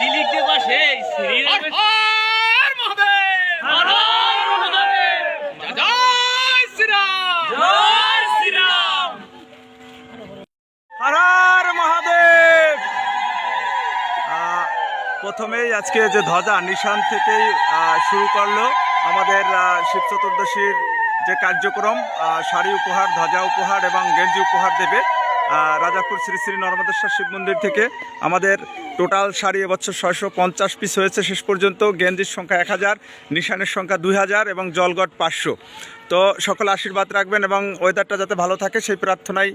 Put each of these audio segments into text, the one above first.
সিলিকতে বসে শ্রীরাম হর মহাদেব হর মহাদেব জয় শ্রীরাম জয় শ্রীরাম হর হর মহাদেব। প্রথমেই আজকে যে ধ্বজা নিশান থেকেই শুরু করলো আমাদের শিব চতুর্দশীর যে কার্যক্রম, শাড়ি উপহার, ধ্বজা উপহার এবং গেঞ্জি উপহার দেবে রাজাপুর শ্রী শ্রী নর্মদেশ্বর শিব মন্দির থেকে। আমাদের টোটাল শাড়ি এবছর 650 পিস হয়েছে শেষ পর্যন্ত। গেঞ্জির সংখ্যা 1000, নিশানের সংখ্যা 2000 এবং জলগট 500। তো সকলে আশীর্বাদ রাখবেন এবং ওয়েদারটা যাতে ভালো থাকে সেই প্রার্থনাই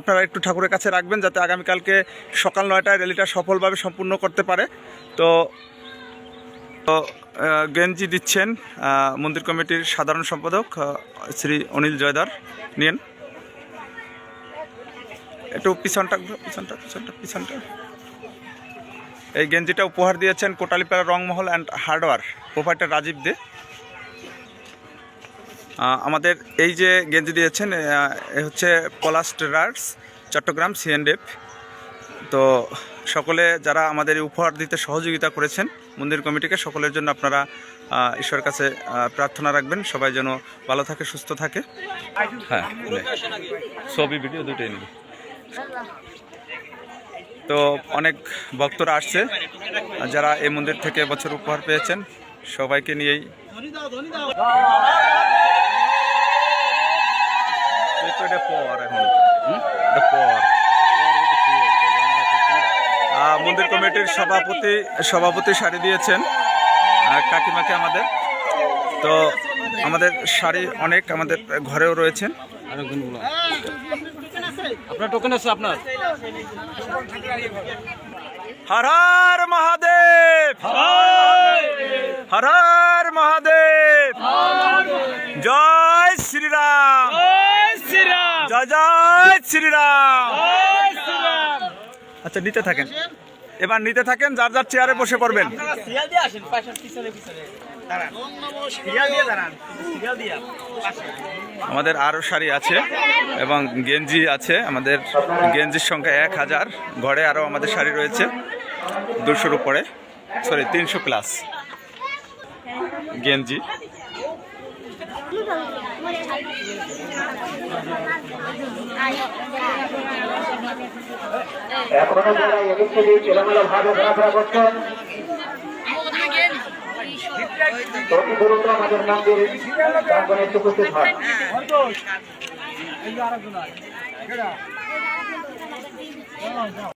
আপনারা একটু ঠাকুরের কাছে রাখবেন, যাতে আগামীকালকে সকাল 9টায় র্যালিটা সফলভাবে সম্পূর্ণ করতে পারে। তো গেঞ্জি দিচ্ছেন মন্দির কমিটির সাধারণ সম্পাদক শ্রী অনিল জয়দার। নিন একটু পিছনটা। এই গেঞ্জিটা উপহার দিয়েছেন Kotalipara Rangmahal and hardware proprietor Rajib Dey. আমাদের এই যে গেঞ্জি দিয়েছেন এ হচ্ছে পলাশ ট্রেডার্স চট্টগ্রাম C&F। তো সকলে যারা আমাদের এই উপহার দিতে সহযোগিতা করেছেন মন্দির কমিটিকে, সকলের জন্য আপনারা ঈশ্বরের কাছে প্রার্থনা রাখবেন সবাই যেন ভালো থাকে, সুস্থ থাকে। হ্যাঁ, ছবি ভিডিও দুটোই নিন। তো অনেক ভক্তরা আসছে যারা এই মন্দির থেকে বছর উপহার পেয়েছেন, সবাইকে নিয়েই মন্দির কমিটির সভাপতি শাড়ি দিয়েছেন কাকিমাকে আমাদের। তো আমাদের শাড়ি অনেক আমাদের ঘরেও রয়েছেন। আপনার টোকেন আছে আপনার। হর হর মহাদেব, হর হর মহাদেব, জয় শ্রীরাম, জয় জয় শ্রীরাম। আচ্ছা নিতে থাকেন, এবার নিতে থাকেন, যার যার চেয়ারে বসে পড়বেন। আমাদের আরও শাড়ি আছে এবং গেঞ্জি আছে। আমাদের গেঞ্জির সংখ্যা 1000, ঘরে আরও আমাদের শাড়ি রয়েছে 200-র উপরে, 300 প্লাস গেঞ্জি। এখনো যারা এদিকে এলোমেলো ভাবে ঘোরাফেরা করছেন অতি দ্রুত আমাদের মন্দির প্রাঙ্গণে উপস্থিত হয়।